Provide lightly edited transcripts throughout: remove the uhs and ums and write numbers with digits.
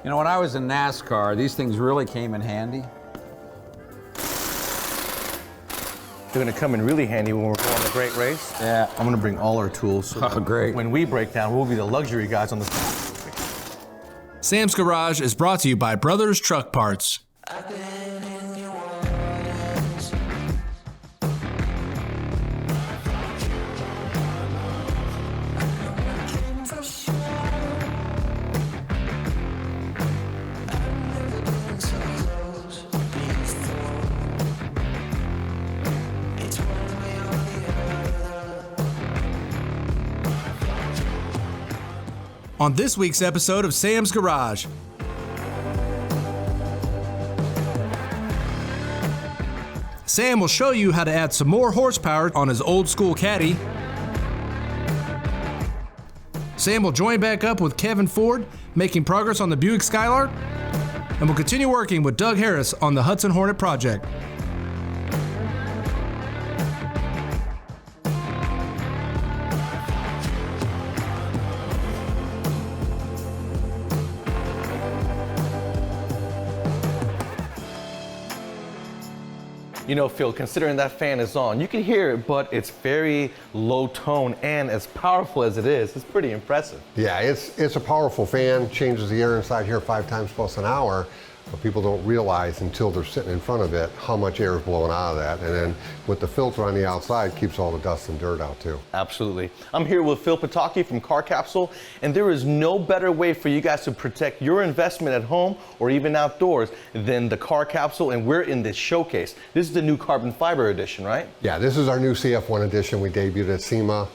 You know, when I was in NASCAR, these things really came in handy. They're gonna come in really handy when we're going a great race. Yeah. I'm gonna bring all our tools. So Oh, great. When we break down, we'll be the luxury guys on the. Sam's Garage is brought to you by Brothers Truck Parts. On this week's episode of Sam's Garage, Sam will show you how to add some more horsepower on his old school caddy. Sam will join back up with Kevin Ford, making progress on the Buick Skylark, and will continue working with Doug Harris on the Hudson Hornet project. You know, Phil, considering that fan is on, you can hear it, but it's very low tone, and as powerful as it is, it's pretty impressive. Yeah, it's a powerful fan, changes the air inside here 5 times plus an hour, but people don't realize until they're sitting in front of it how much air is blowing out of that. And then with the filter on the outside, keeps all the dust and dirt out too. Absolutely. I'm here with Phil Pataki from Car Capsule, and there is no better way for you guys to protect your investment at home or even outdoors than the Car Capsule, and we're in this showcase. This is the new carbon fiber edition, right? Yeah, this is our new CF1 edition we debuted at SEMA.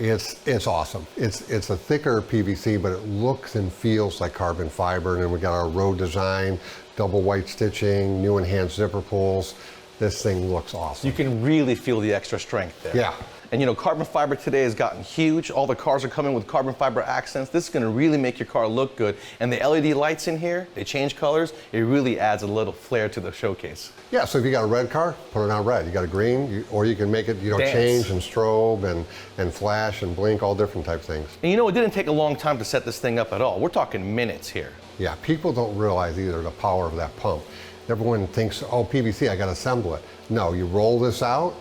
It's awesome. It's a thicker PVC, but it looks and feels like carbon fiber. And then we got our road design, double white stitching, new enhanced zipper pulls. This thing looks awesome. You can really feel the extra strength there. Yeah. And you know, carbon fiber today has gotten huge. All the cars are coming with carbon fiber accents. This is gonna really make your car look good. And the LED lights in here, they change colors. It really adds a little flair to the showcase. Yeah, so if you got a red car, put it on red. You got a green, or you can make it, Dance. change and strobe and flash and blink, all different type things. And you know, it didn't take a long time to set this thing up at all. We're talking minutes here. Yeah, people don't realize either the power of that pump. Everyone thinks, oh, PVC, I got to assemble it. No, you roll this out,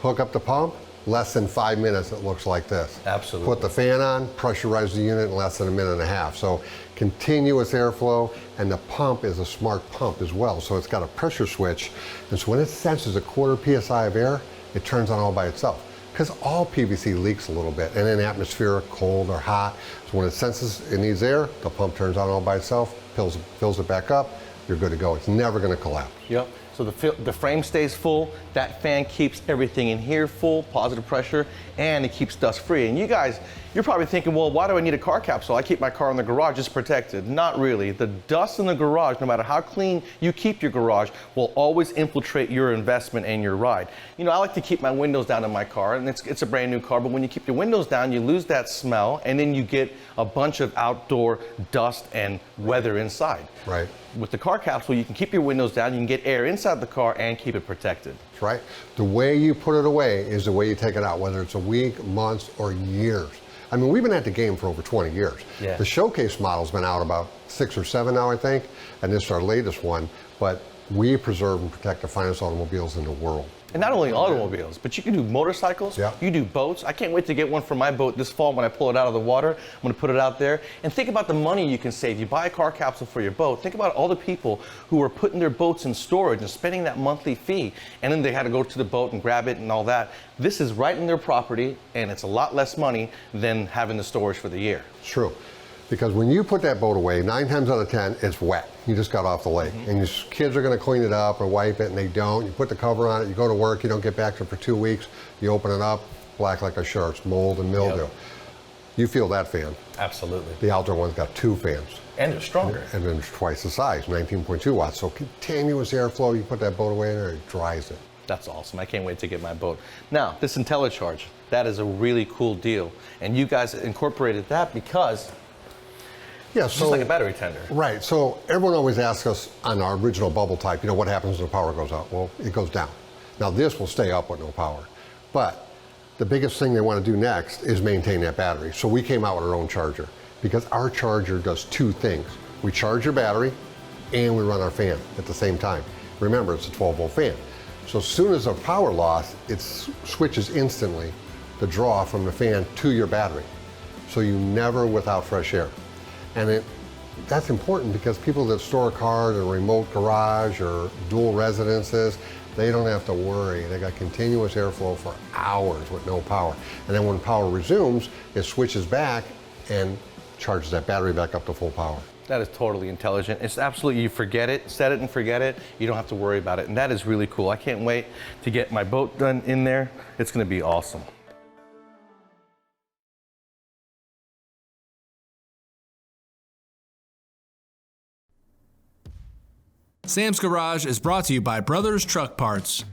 hook up the pump, less than 5 minutes it looks like this. Absolutely. Put the fan on, pressurize the unit in less than a minute and a half. So continuous airflow, and the pump is a smart pump as well. So it's got a pressure switch, and so when it senses a quarter PSI of air, it turns on all by itself. Because all PVC leaks a little bit, and in atmospheric, cold or hot. So when it senses it needs air, the pump turns on all by itself, fills it back up, you're good to go. It's never gonna collapse. Yep. So the frame stays full, that fan keeps everything in here full, positive pressure, and it keeps dust free. And you guys, you're probably thinking, well, why do I need a car capsule? I keep my car in the garage, it's protected. Not really. The dust in the garage, no matter how clean you keep your garage, will always infiltrate your investment and your ride. You know, I like to keep my windows down in my car, and it's a brand new car, but when you keep your windows down, you lose that smell, and then you get a bunch of outdoor dust and weather inside. Right. With the car capsule, you can keep your windows down, you can get air inside the car and keep it protected. That's right. The way you put it away is the way you take it out, whether it's a week, months, or years. I mean, we've been at the game for over 20 years. Yeah. The showcase model's been out about 6 or 7 now, I think, and this is our latest one, but we preserve and protect the finest automobiles in the world. And not only automobiles, but you can do motorcycles, Yeah. you do boats. I can't wait to get one for my boat this fall when I pull it out of the water. I'm gonna put it out there. And think about the money you can save. You buy a car capsule for your boat. Think about all the people who are putting their boats in storage and spending that monthly fee, and then they had to go to the boat and grab it and all that. This is right in their property, and it's a lot less money than having the storage for the year. It's true. Because when you put that boat away, 9 times out of 10, it's wet. You just got off the lake. And your kids are gonna clean it up or wipe it, and they don't. You put the cover on it, you go to work, you don't get back to it for 2 weeks, you open it up, black like a shirt, mold and mildew. Yep. You feel that fan. Absolutely. The outdoor one's got 2 fans. And they're stronger. And then it's twice the size, 19.2 watts. So continuous airflow, you put that boat away in there, it dries it. That's awesome. I can't wait to get my boat. Now, this IntelliCharge, that is a really cool deal. And you guys incorporated that because Yeah, it's just like a battery tender. Right, so everyone always asks us on our original bubble type, you know, what happens when the power goes out? Well, it goes down. Now this will stay up with no power. But the biggest thing they want to do next is maintain that battery. So we came out with our own charger because our charger does 2 things. We charge your battery and we run our fan at the same time. Remember, it's a 12-volt fan. So as soon as a power loss, it switches instantly the draw from the fan to your battery. So you never without fresh air. And that's important because people that store a car in a remote garage or dual residences, they don't have to worry. They got continuous airflow for hours with no power. And then when power resumes, it switches back and charges that battery back up to full power. That is totally intelligent. It's absolutely, you forget it, set it and forget it. You don't have to worry about it. And that is really cool. I can't wait to get my boat done in there. It's gonna be awesome. Sam's Garage is brought to you by Brothers Truck Parts.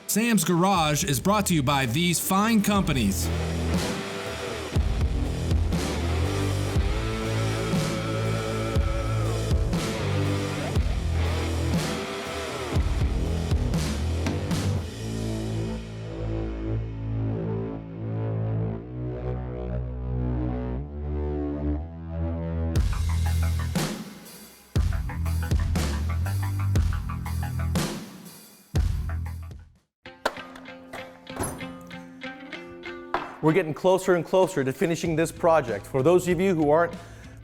Sam's Garage is brought to you by these fine companies. We're getting closer and closer to finishing this project. For those of you who aren't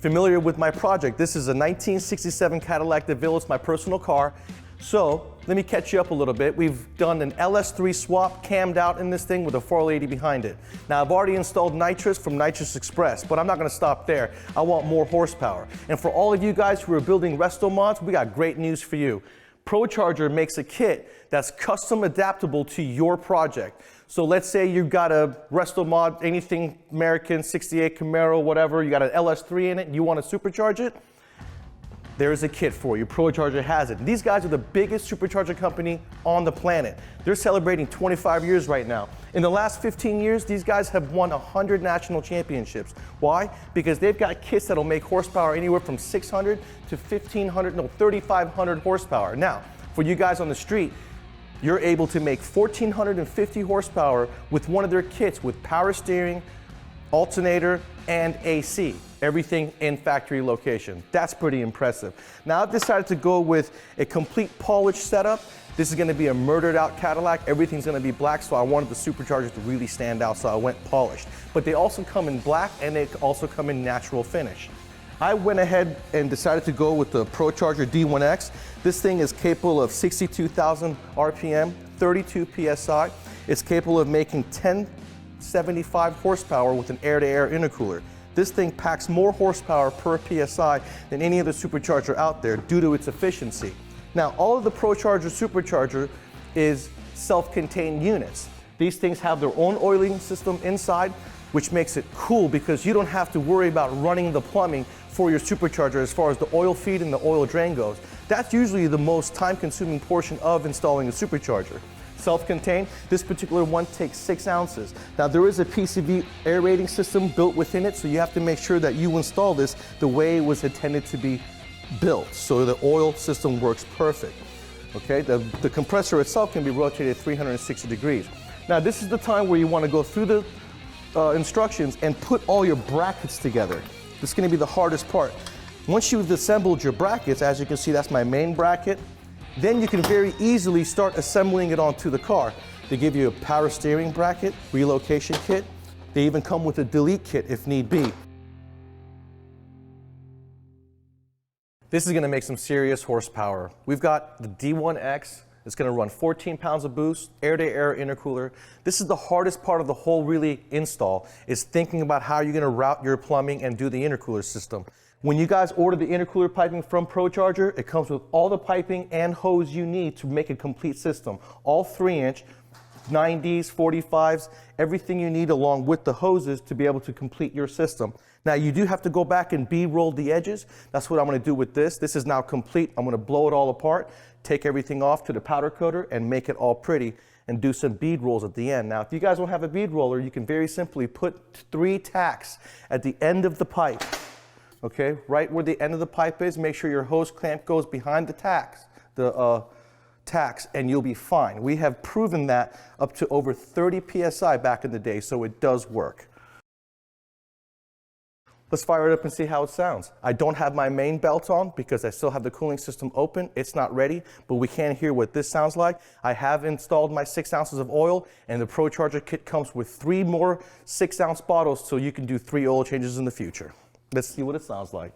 familiar with my project, this is a 1967 Cadillac DeVille. It's my personal car. So let me catch you up a little bit. We've done an LS3 swap cammed out in this thing with a 480 behind it. Now I've already installed nitrous from Nitrous Express, but I'm not gonna stop there. I want more horsepower. And for all of you guys who are building resto mods, we got great news for you. ProCharger makes a kit that's custom adaptable to your project. So let's say you've got a resto mod, anything American, 68 Camaro, whatever, you got an LS3 in it, and you want to supercharge it, there's a kit for you. ProCharger has it. These guys are the biggest supercharger company on the planet. They're celebrating 25 years right now. In the last 15 years, these guys have won 100 national championships. Why? Because they've got kits that'll make horsepower anywhere from 600 to 1,500, no, 3,500 horsepower. Now, for you guys on the street, you're able to make 1,450 horsepower with one of their kits with power steering, alternator, and AC. Everything in factory location. That's pretty impressive. Now I've decided to go with a complete polished setup. This is gonna be a murdered out Cadillac. Everything's gonna be black, so I wanted the superchargers to really stand out, so I went polished. But they also come in black and they also come in natural finish. I went ahead and decided to go with the ProCharger D1X. This thing is capable of 62,000 RPM, 32 PSI. It's capable of making 1075 horsepower with an air-to-air intercooler. This thing packs more horsepower per PSI than any other supercharger out there due to its efficiency. Now, all of the ProCharger supercharger is self-contained units. These things have their own oiling system inside, which makes it cool because you don't have to worry about running the plumbing for your supercharger as far as the oil feed and the oil drain goes. That's usually the most time-consuming portion of installing a supercharger. Self-contained, this particular one takes 6 ounces. Now there is a PCV aerating system built within it, so you have to make sure that you install this the way it was intended to be built, so the oil system works perfect. Okay, the compressor itself can be rotated 360 degrees. Now this is the time where you want to go through the instructions and put all your brackets together. This is going to be the hardest part. Once you've assembled your brackets, as you can see, that's my main bracket, then you can very easily start assembling it onto the car. They give you a power steering bracket, relocation kit. They even come with a delete kit if need be. This is going to make some serious horsepower. We've got the D1X. It's going to run 14 pounds of boost, air-to-air intercooler. This is the hardest part of the whole really install, is thinking about how you're going to route your plumbing and do the intercooler system. When you guys order the intercooler piping from ProCharger, it comes with all the piping and hose you need to make a complete system. All 3-inch, 9Ds, 45s, everything you need along with the hoses to be able to complete your system. Now you do have to go back and bead-roll the edges. That's what I'm going to do with this. This is now complete. I'm going to blow it all apart, take everything off to the powder coater and make it all pretty and do some bead rolls at the end. Now if you guys don't have a bead roller, you can very simply put 3 tacks at the end of the pipe. Okay, right where the end of the pipe is, make sure your hose clamp goes behind the tacks, and you'll be fine. We have proven that up to over 30 PSI back in the day, so it does work. Let's fire it up and see how it sounds. I don't have my main belt on because I still have the cooling system open. It's not ready, but we can hear what this sounds like. I have installed my 6 ounces of oil, and the Pro Charger kit comes with 3 more 6-ounce bottles so you can do 3 oil changes in the future. Let's see what it sounds like.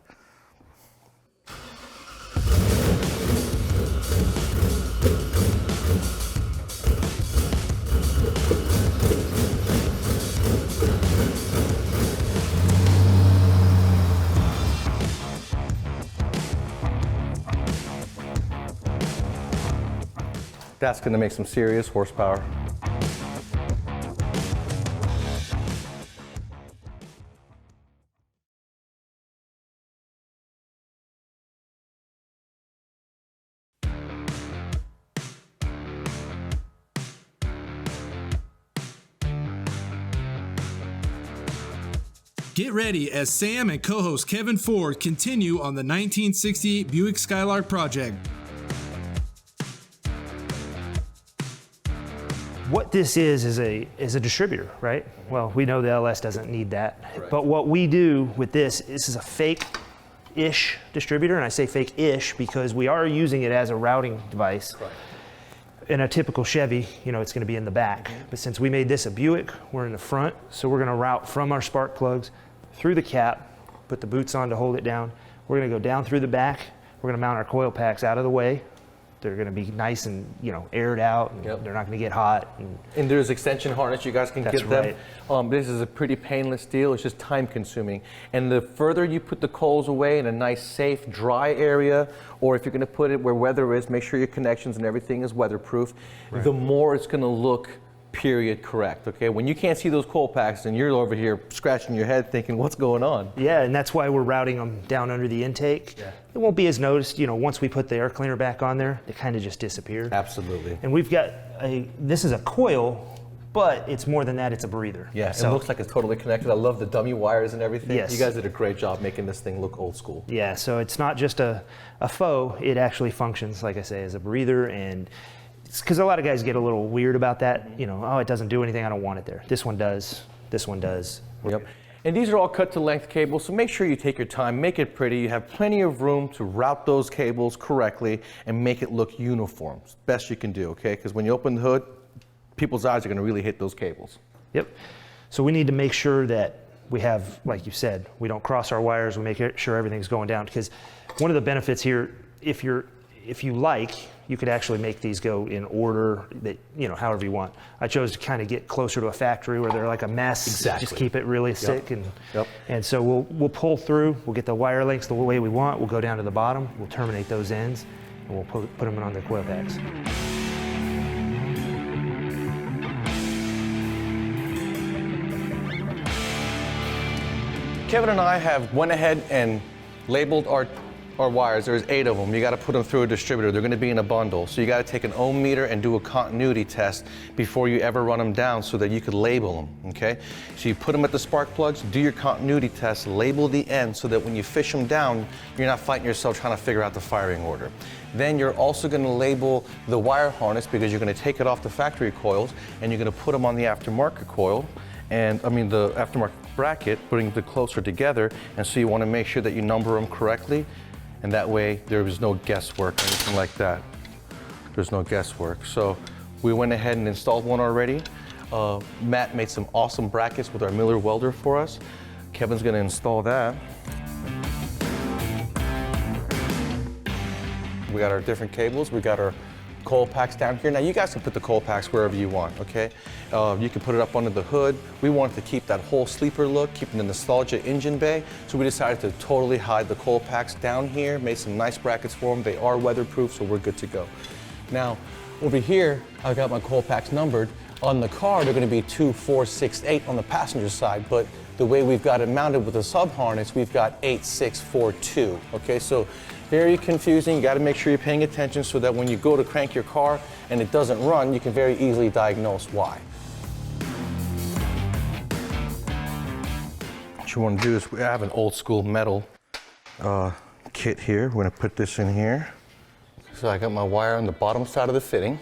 That's going to make some serious horsepower. Get ready as Sam and co-host Kevin Ford continue on the 1968 Buick Skylark project. What this is a distributor, right? Well, we know the LS doesn't need that. Right. But what we do with this is a fake-ish distributor, and I say fake-ish because we are using it as a routing device. Right. In a typical Chevy, you know, it's going to be in the back. But since we made this a Buick, we're in the front, so we're going to route from our spark plugs through the cap, put the boots on to hold it down. We're going to go down through the back. We're going to mount our coil packs out of the way. They're going to be nice and, you know, aired out, and they're not going to get hot. And there's extension harness, you guys can get them. Right. This is a pretty painless deal. It's just time consuming. And the further you put the coils away in a nice, safe, dry area, or if you're going to put it where weather is, make sure your connections and everything is weatherproof, the more it's going to look period correct, okay? When you can't see those coil packs and you're over here scratching your head thinking, what's going on? Yeah, and that's why we're routing them down under the intake. Yeah. It won't be as noticed, you know, once we put the air cleaner back on there, they kind of just disappear. Absolutely. And we've got this is a coil, but it's more than that, it's a breather. Yeah, so, it looks like it's totally connected. I love the dummy wires and everything. Yes. You guys did a great job making this thing look old school. Yeah, so it's not just a faux, it actually functions, like I say, as a breather, and because a lot of guys get a little weird about that, you know, oh, it doesn't do anything, I don't want it there. This one does, this one does. Yep. And these are all cut to length cables, so make sure you take your time, make it pretty. You have plenty of room to route those cables correctly and make it look uniform. It's best you can do, okay? Because when you open the hood, people's eyes are going to really hit those cables. Yep. So we need to make sure that we have, like you said, we don't cross our wires, we make sure everything's going down. Because one of the benefits here, if you like, you could actually make these go in order that, you know, however you want. I chose to kind of get closer to a factory where they're like a mess. Exactly. Just keep it really thick. And so we'll pull through, we'll get the wire lengths the way we want, we'll go down to the bottom, we'll terminate those ends, and we'll put them on their coil packs. Kevin and I have went ahead and labeled our wires. There's 8 of them. You got to put them through a distributor. They're going to be in a bundle. So you got to take an ohm meter and do a continuity test before you ever run them down so that you could label them, okay? So you put them at the spark plugs, do your continuity test, label the end so that when you fish them down, you're not fighting yourself trying to figure out the firing order. Then you're also going to label the wire harness because you're going to take it off the factory coils and you're going to put them on the aftermarket coil. And I mean the aftermarket bracket, putting them closer together, and so you want to make sure that you number them correctly, and that way there is no guesswork or anything like that. There's no guesswork. So we went ahead and installed one already. Matt made some awesome brackets with our Miller welder for us. Kevin's going to install that. We got our different cables. We got our coil packs down here. Now you guys can put the coil packs wherever you want, okay? You can put it up under the hood. We wanted to keep that whole sleeper look, keeping the nostalgia engine bay, so we decided to totally hide the coil packs down here, made some nice brackets for them. They are weatherproof, so we're good to go. Now, over here, I've got my coil packs numbered. On the car, they're gonna be 2, 4, 6, 8 on the passenger side, but the way we've got it mounted with the sub harness, we've got 8, 6, 4, 2, okay? So very confusing. You got to make sure you're paying attention so that when you go to crank your car and it doesn't run, you can very easily diagnose why. What you want to do is, we have an old school metal kit here. We're going to put this in here. So I got my wire on the bottom side of the fitting.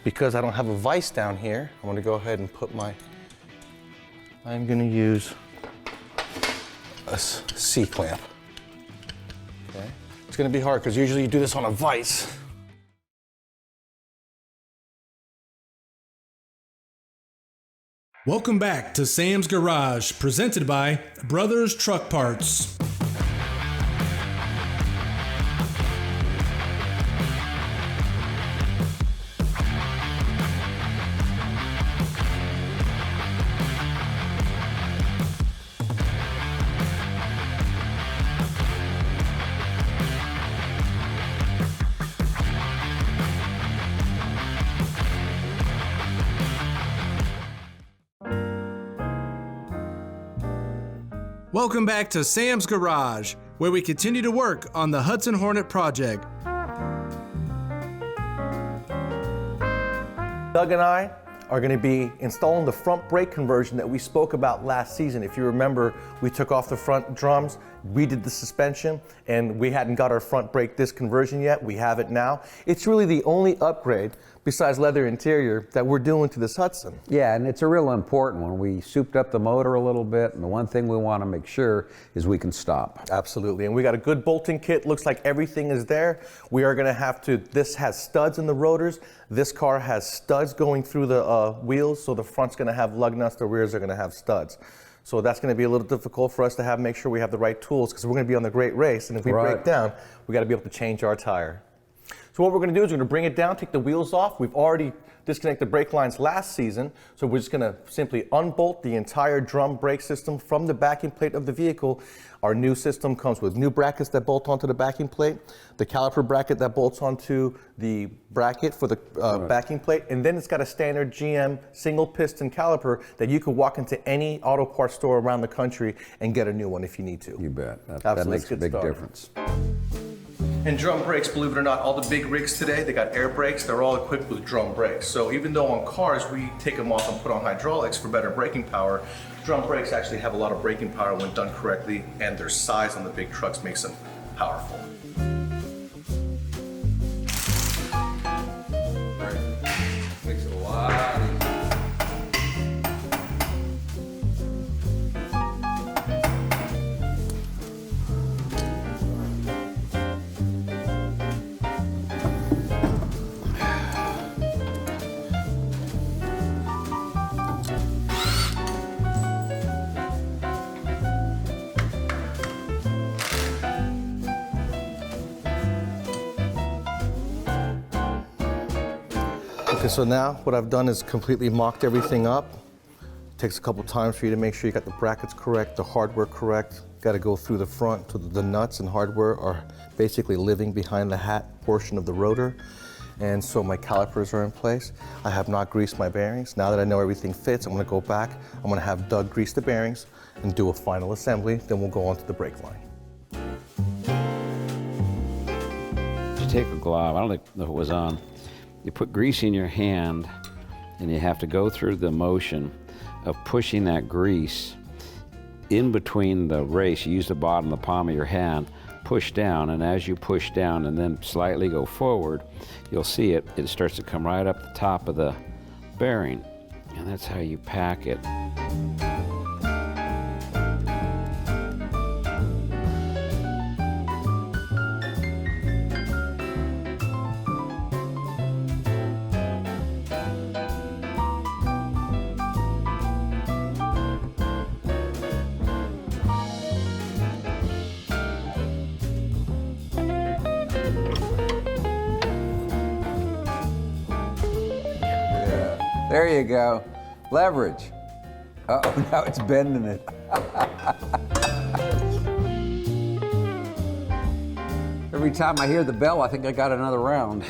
Because I don't have a vise down here, I'm going to go ahead and put I'm going to use a C-clamp. Okay. It's gonna be hard because usually you do this on a vise. Welcome back to Sam's Garage, presented by Brothers Truck Parts. Welcome back to Sam's Garage, where we continue to work on the Hudson Hornet project. Doug and I are going to be installing the front brake conversion that we spoke about last season. If you remember, we took off the front drums, redid the suspension, and we hadn't got our front brake disc conversion yet. We have it now. It's really the only upgrade, besides leather interior, that we're doing to this Hudson. Yeah, and it's a real important one. We souped up the motor a little bit, and the one thing we want to make sure is we can stop. Absolutely, and we got a good bolting kit. Looks like everything is there. We are going to have to, this has studs in the rotors. This car has studs going through the wheels, so the front's going to have lug nuts, the rears are going to have studs. So that's going to be a little difficult for us to make sure we have the right tools, because we're going to be on the great race, and if we break down, we got to be able to change our tire. So what we're going to do is we're going to bring it down, take the wheels off. We've already disconnected brake lines last season, so we're just going to simply unbolt the entire drum brake system from the backing plate of the vehicle. Our new system comes with new brackets that bolt onto the backing plate, the caliper bracket that bolts onto the bracket for the backing plate, and then it's got a standard GM single piston caliper that you could walk into any auto parts store around the country and get a new one if you need to. You bet. That makes a big difference. And drum brakes, believe it or not, all the big rigs today, they got air brakes, they're all equipped with drum brakes. So even though on cars we take them off and put on hydraulics for better braking power, drum brakes actually have a lot of braking power when done correctly, and their size on the big trucks makes them powerful. Makes it a lot easier. Okay, so now what I've done is completely mocked everything up. It takes a couple times for you to make sure you got the brackets correct, the hardware correct. Got to go through the front so the nuts and hardware are basically living behind the hat portion of the rotor. And so my calipers are in place. I have not greased my bearings. Now that I know everything fits, I'm going to go back. I'm going to have Doug grease the bearings and do a final assembly. Then we'll go on to the brake line. You take a glove, I don't know if it was on, you put grease in your hand and you have to go through the motion of pushing that grease in between the race. You use the bottom, the palm of your hand, push down, and as you push down and then slightly go forward, you'll see it starts to come right up the top of the bearing, and that's how you pack it. There you go. Leverage. Uh-oh, now it's bending it. Every time I hear the bell, I think I got another round.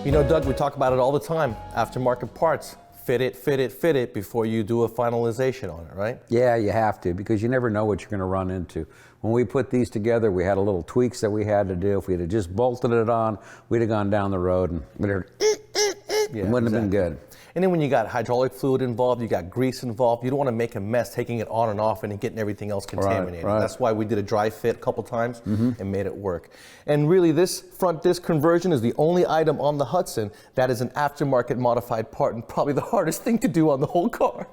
You know, Doug, we talk about it all the time. Aftermarket parts, fit it before you do a finalization on it, right? Yeah, you have to, because you never know what you're going to run into. When we put these together, we had a little tweaks that we had to do. If we had just bolted it on, we'd have gone down the road and we'd have Yeah, it wouldn't have been exactly. good. And then when you got hydraulic fluid involved, you got grease involved, you don't want to make a mess taking it on and off and then getting everything else contaminated. right. That's why we did a dry fit a couple times and made it work. And really this front disc conversion is the only item on the Hudson that is an aftermarket modified part, and probably the hardest thing to do on the whole car.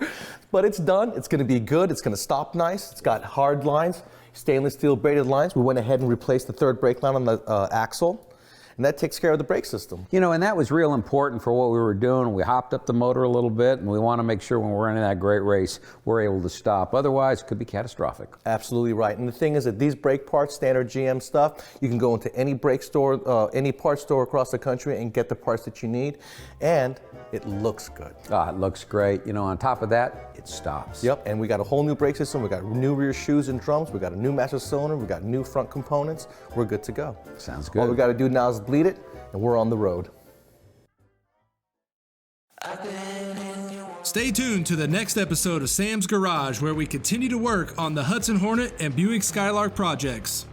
But it's done, it's going to be good, it's going to stop nice, it's got hard lines, stainless steel braided lines. We went ahead and replaced the third brake line on the axle. And that takes care of the brake system. You know, and that was real important for what we were doing. We hopped up the motor a little bit, and we want to make sure when we're running that great race, we're able to stop. Otherwise, it could be catastrophic. Absolutely right. And the thing is that these brake parts, standard GM stuff, you can go into any brake store, any parts store across the country and get the parts that you need. And it looks good. It looks great. You know, on top of that, it stops. Yep, and we got a whole new brake system. We got new rear shoes and drums. We got a new master cylinder. We got new front components. We're good to go. Sounds good. All we got to do now is bleed it, and we're on the road. Stay tuned to the next episode of Sam's Garage, where we continue to work on the Hudson Hornet and Buick Skylark projects.